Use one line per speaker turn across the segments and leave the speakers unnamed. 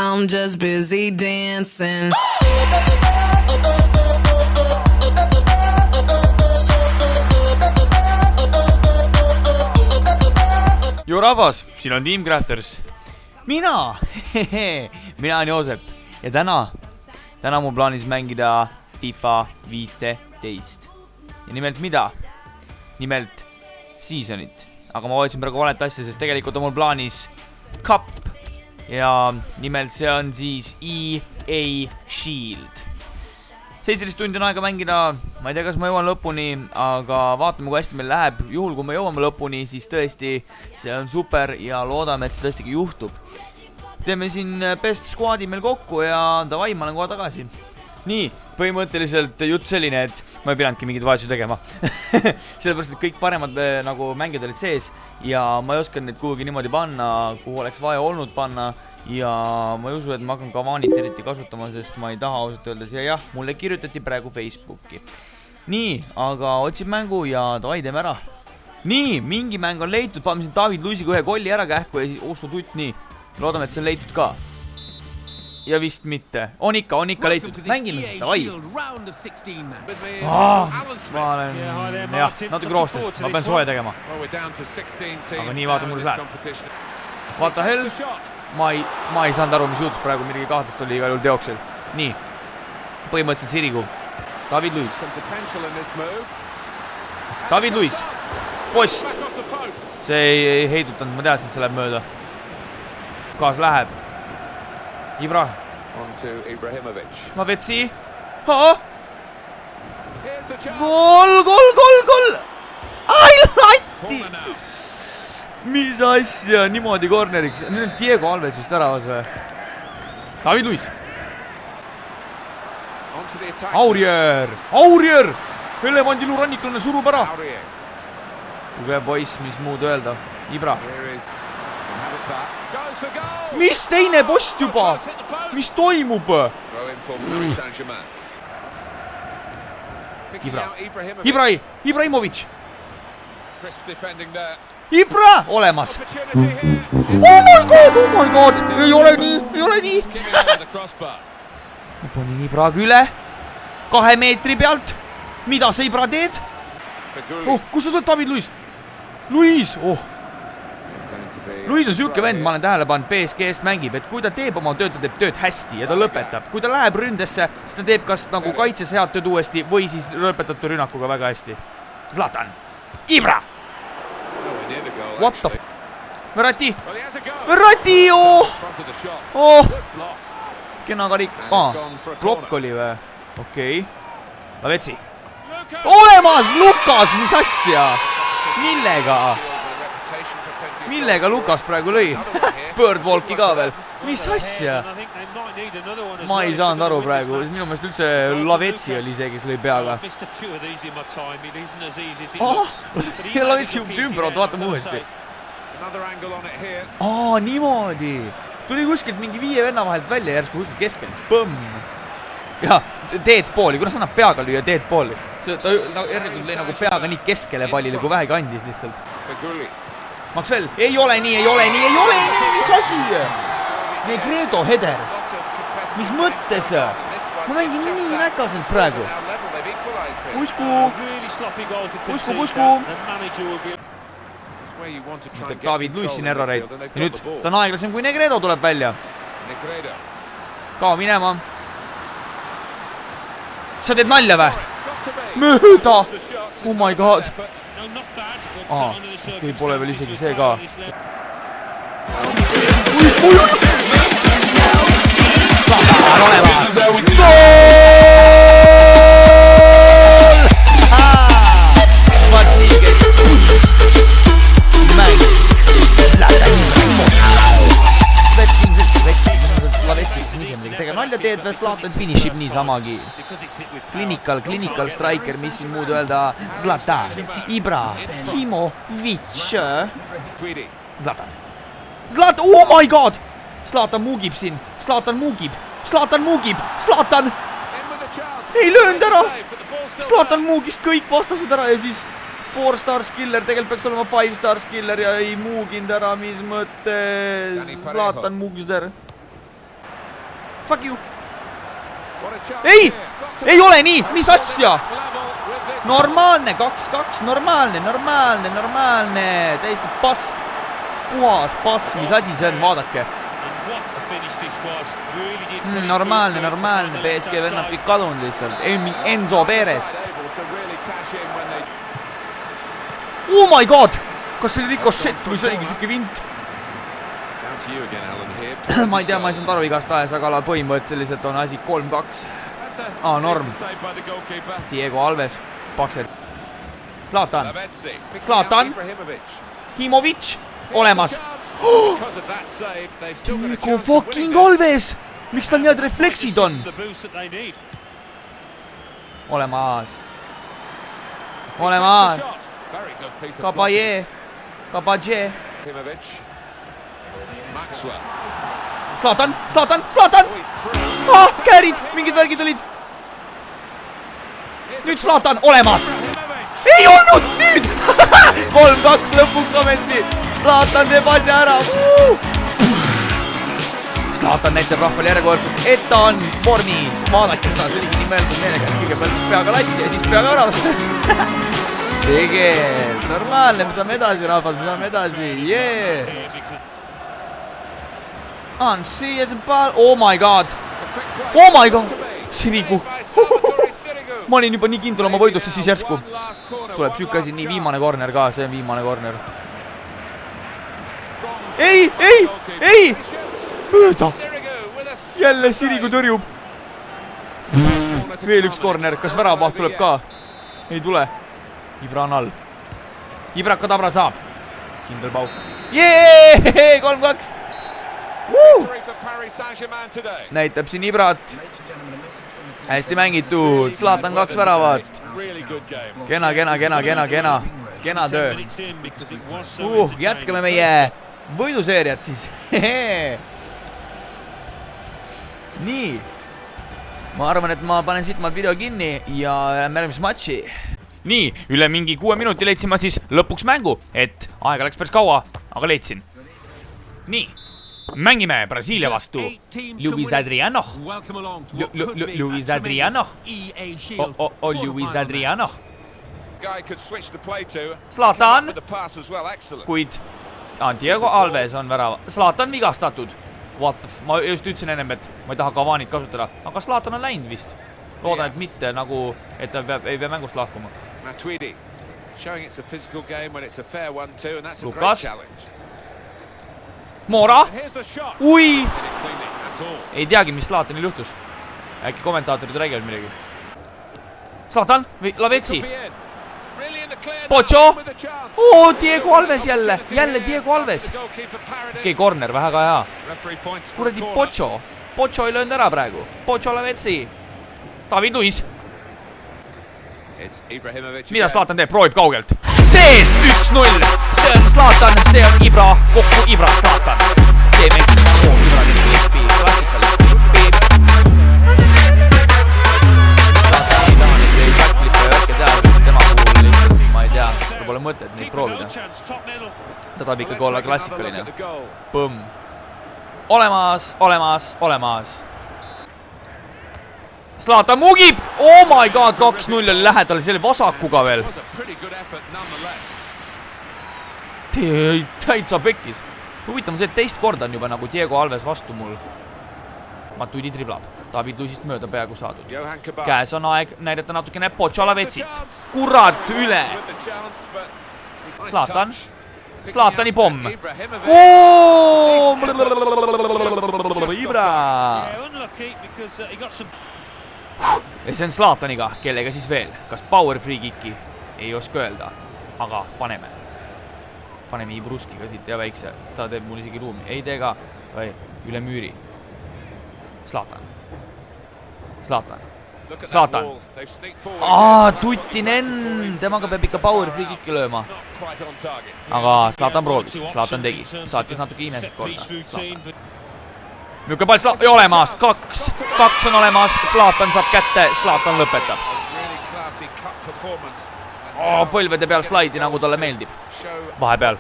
I'm just busy dancing.
Joo rahvas, siin on Team Crafters. Mina olen Joosep ja täna mul plaanis mängida FIFA 15. Ja nimelt mida? Nimelt seasonit. Aga ma võtsin praegu valet asja, sest tegelikult on mul plaanis Cup. Ja nimelt see on siis EA Shield. 17 tundi on aega mängida, ma ei tea, kas ma jõuan lõpuni, aga vaatame, kui hästi meil läheb. Juhul, kui me jõuame lõpuni, siis tõesti see on super ja loodame, et see tõesti juhtub. Teeme siin best squadi meil kokku ja davai, ma olen kohe tagasi. Nii, põhimõtteliselt jutt selline, et ma ei pidanudki mingeid vahetusi tegema. Sellepärast, et kõik paremad nagu mängijad olid sees ja ma ei oska neid kuhugi niimoodi panna, kuhu oleks vaja olnud panna. Ja ma ei usu, et ma hakkan Kavanit eriti kasutama, sest ma ei taha ausalt öeldes. Ja jah, mulle kirjutati praegu Facebooki. Nii, aga otsin mängu ja davai, teeme ära. Nii, mingi mäng on leitud. Paneme siin David Luisiga ühe kolli ära kähku ja siis ostu tutt nii. Loodame, et see on leitud ka. Ja vist mitte. On ikka leitud. Mängime siis, davai. Ma olen, jah, natuke roostes. Ma pean soe tegema. Aga nii, vaata, mul läheb. Vaata hell. Ma ei saanud aru, mis juhtus praegu, midagi kahtlast oli igal juhul teoksel. Nii, põhimõtteliselt Sirigu. David Luiz. David Luiz. Post. See ei heidutanud, ma teadsin, et see läheb mööda. Kaas läheb. Ibra. Lavetsi. Gol. Ai, latti. Mis asja, niimoodi korneriks. Nüüd on Diego Alves vist äravas või? David Luiz. Aurier! Elevandilu ranniklane surub ära. Tuge poiss, mis muud öelda. Ibra. Mis teine post juba? Mis toimub? Ibrahimovic. Ibra olemas. Oh my god. Ei ole nii. Ma panin Ibraga üle 2 meetri pealt. Mida sa Ibra teed? Kus sa tuled, David Luiz? Luiz on siuke vend, ma olen tähele pannud, PSG-st mängib, et kui ta teeb oma tööd, ta teeb tööd hästi ja ta lõpetab. Kui ta läheb ründesse, siis ta teeb kas nagu kaitses head tööd uuesti või siis lõpetab ta rünnakuga väga hästi. Zlatan. Ibra! What the f... Verratti, Kena karik... blokk oli või? Okei. Lavetsi. Olemas! Lukas, mis asja? Millega Lukas praegu lõi? Birdwalki ka veel. Mis asja? Ma ei saanud aru praegu. Minu meelest üldse Lavetsi oli see, kes lõi peaga. Ja Lavetsi ümber, vaatame uuesti. Niimoodi. Tuli kuskilt mingi 5 venna vahelt välja järsku kuskilt keskelt. Põmm. Ja, teed pooli. Kuna sa annab peaga lüüa teed pooli. Ta järelikult lõi nagu peaga nii keskele pallile, kui vähegi andis lihtsalt. Maxwell, ei ole nii, mis asi? Negredo header. Mis mõttes? Ma mängin nii näkaselt praegu. Pusku. Nüüd David Luiz siin erroreid. Ja nüüd ta on aeglasem, kui Negredo tuleb välja. Kao minema. Sa teed nalja või? Mööda! Oh my god! Okei, pole veel isegi see ka. On olemas! Gool! Vaat nii käib. Mäng. Zlatan Lavetsis on ise midagi tegema. Nalja teed või Zlatan finishib niisamagi. Clinical striker, mis siin muud öelda. Zlatan, Ibrahimovic. Zlatan, oh my god! Zlatan muugib siin. Zlatan muugib. Ei löönud ära. Zlatan muugis kõik vastased ära ja siis 4-star skiller, tegelikult peaks olema 5-star skiller ja ei muugind ära, mis mõttes. Zlatan muugis ära. Fuck you. Ei! Ei ole nii! Mis asja? Normaalne, 2-2, normaalne. Täiesti pask. Puhas pass, mis asi see on, vaadake. Normaalne. PSG vennad kõik kadunud lihtsalt. Enzo Perez. Oh my god! Kas see oli Ricochet või see oligi siuke vint? Ma ei tea, ma ei saanud aru igast ajas, aga põhimõtteliselt on asi 3-2. Norm. Diego Alves. Pakser. Zlatan. Himovic. Olemas. Diego fucking Alves. Miks tal need refleksid on? Olemas. Kabaje. Zlatan. Käärid, mingid värgid olid. Nüüd Zlatan, olemas. Ei olnud, nüüd. 3-2 lõpuks ometi. Zlatan teeb asja ära. Zlatan näitab rahvale järjekordselt, et ta on vormis. Vaadake seda, see oligi nii mõeldud meelega. Kõigepealt peaga latti ja siis peaga väravasse. Tegelikult, normaalne, me saame edasi, rahvas, me saame edasi. Ansi ja see pall, oh my god, Sirigu. Ma olin juba nii kindel oma võidusse, siis järsku tuleb siuke asi, nii viimane korner ka, see on viimane korner. Ei, mööda. Jälle Sirigu tõrjub. Veel üks korner, kas väravaht tuleb ka? Ei tule. Ibra on all. Ibra Kadabra saab. Kindel pauk. 3-2. Näitab siin Ibrat. Hästi mängitud. Zlatan 2 väravat. Kena töö. Jätkame meie võiduseeriat siis. Nii. Ma arvan, et ma panen siit maalt video kinni ja lähme järgmise matši. Nii, üle mingi 6 minuti leidsin ma siis lõpuks mängu, et aega läks päris kaua, aga leidsin. Nii, mängime Brasiilia vastu Luis Adriano. Luis Adriano. Zlatan, kuid Diego Alves on värava. Zlatan vigastatud. Ma just ütlesin ennem, et ma ei taha Cavanit kasutada, aga Zlatan on läinud vist. Loodan, et mitte nagu, et ta ei pea mängust lahkuma. Lukas. Mora. Ui. Ei teagi, mis Zlatanil juhtus. Äkki kommentaatorid räägivad midagi. Zlatan, Lavetsi. Pocho. Diego Alves jälle. Jälle Diego Alves. Okei, korner, väga hea. Kuradi Pocho. Pocho ei löönud ära praegu. Pocho Lavetsi. David Luiz. Mida Zlatan teeb? Proovib kaugelt. Sees 1-0. See on Zlatan, see on Ibra. Kokku Ibra, Zlatan. Teeme esimene pool. Ibra klippi, klassikalist klippi. Zlatan ei taha neid backflippe ja värke teha, sest tema puhul lihtsalt, ma ei tea, seda pole mõtet neid proovida. Ta tahab ikkagi olla klassikaline. Põmm. Olemas. Zlatan mugib! Oh my god, 2-0 oli lähedal selle vasakuga veel. Täitsa pekkis. Huvitav see, et teist korda on juba nagu Diego Alves vastu mul. Matuidi triblab. David Luisist mööda peaaegu saadud. Käes on aeg näidata natukene Pocho Lavetsit. Kurat, üle! Zlatan. Zlatani pomm. Ibra! Ja see on Zlataniga, kellega siis veel. Kas power free kicki? Ei oska öelda. Aga paneme. Paneme Ibruskiga siit ja väikse. Ta teeb mul isegi ruumi. Ei tee ka. Üle müüri. Zlatan. Tutinen. Temaga peab ikka power free kicki lööma. Aga Zlatan proovis. Zlatan tegi. Saatis natuke imesid korda. Milline pall olemas, 2 on olemas, Zlatan saab kätte, Zlatan lõpetab. põlvede peal slaidi, nagu talle meeldib. Vahepeal.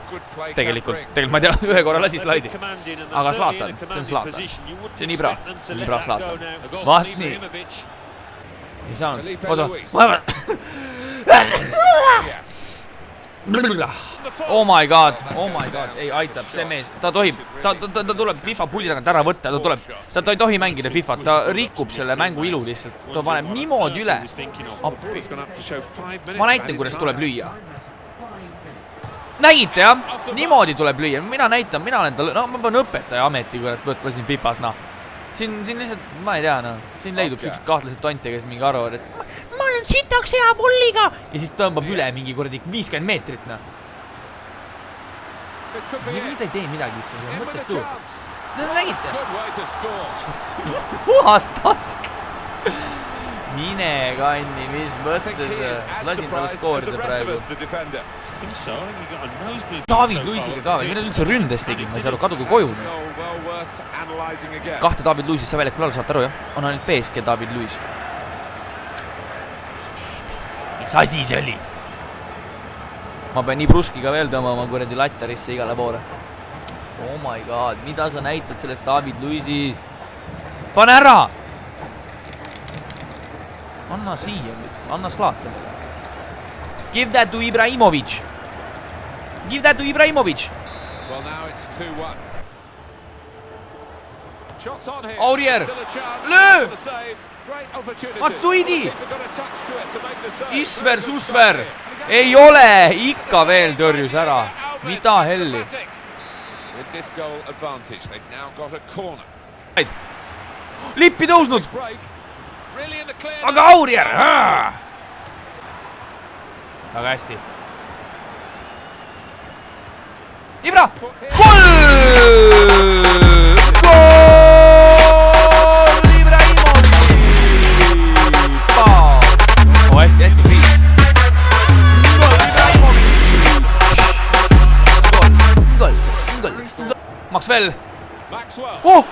Tegelikult ma ei tea, ühe korra lasi slaidi. Aga Zlatan, see on Zlatan. See on Ibra Zlatan. Vaat nii. Ei saanud. Oota, oh my god, ei aitab, see mees, ta tohib, ta tuleb FIFA pulli tagant ära võtta, ta ei tohi mängida FIFA-t, ta rikub selle mängu ilu lihtsalt, ta paneb niimoodi üle. Appi. Ma näitan, kuidas tuleb lüüa. Nägite jah, niimoodi tuleb lüüa, mina näitan, mina olen tal, no ma pean õpetaja ameti kurat võtma siin FIFAs, noh. Siin lihtsalt, ma ei tea, noh, siin leidub siuksed kahtlased tonte, kes mingi arvavad, et ma olen sitaks hea pulliga ja siis tõmbab üle mingi kuradi 50 meetrit, noh. Nii ta ei tee midagi, see on mõtet tuud. Te nägite? Puhas pask. Mine kanni, mis mõttes lasin talle skoorida praegu. David Luisiga ka veel, mida üldse ründes tegid, ma ei saa aru, kaduge koju. Kahte David Luisist sa väljakul all saate aru, jah? On ainult PSG David Luis. Mis asi see oli? Ma pean nii Bruskiga veel tõmbama kuradi lattarisse igale poole. Oh my god, mida sa näitad sellest David Luisist? Pane ära! Anna siia nüüd, anna Zlatanile. Give that to Ibrahimovic. Give that to Ibrahimovic. Aurier, löö! Matuidi! Isver, Susver! Ei ole! Ikka veel tõrjus ära. Mida helli? Lippi tõusnud! Aga Aurier! Väga hästi. Ibra! Goll! Goll! Ibrahimovic! Oh, hästi kriis. Goll! Ibrahimovic! Goll! Maxwell! Oh!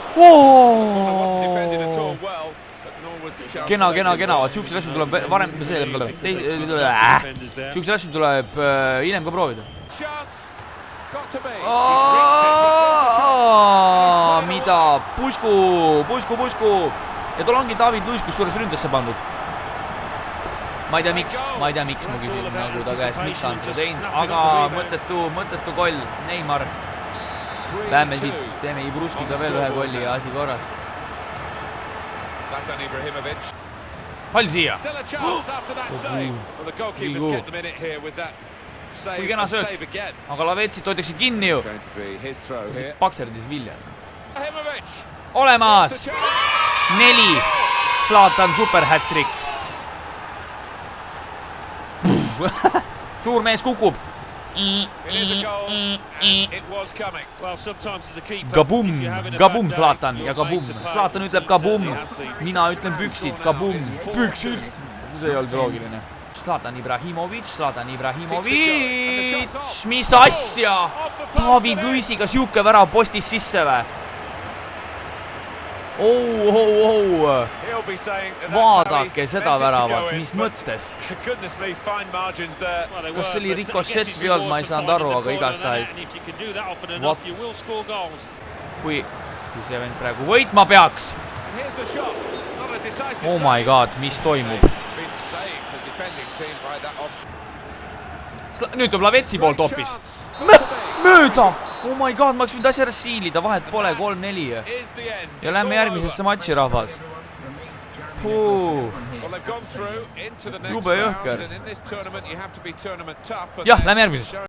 Kena. Siuksel asju tuleb varem Siuksel asju tuleb hiljem ka proovida. Mida? Pusku! Ja tol ongi David Luis, kus suures ründesse pandud. Ma ei tea miks ma küsin nagu ta käest, miks ta on seda teinud. Aga mõttetu koll. Neymar. Lähme siit, teeme Ibruskiga veel ühe kolli ja asi korras. Pall siia. Kui kena sööt. Aga Lavetsit hoitakse kinni ju. Pakserdis Viljan. Olemas. 4. Zlatan super hat-trick. Suur mees kukub. Kabum Zlatan ja kabum. Zlatan ütleb kabum. Mina ütlen püksid, kabum. Püksid. See ei olnud loogiline. Zlatan Ibrahimovic. Mis asja? David Luisiga siuke värav postis sisse vä? Vaadake seda väravat, mis mõttes? Kas see oli rikošett või olnud, ma ei saanud aru, aga igastahes. Kui see vend praegu võitma peaks. Oh my god, mis toimub? Nüüd tuleb Lavetsi poolt hoopis. Mööda! Oh my god, ma oleks võinud asja ära siilida, vahet pole, 3-4. Ja lähme järgmisesse matši, rahvas. Jube jõhker. Jah, lähme järgmisesse.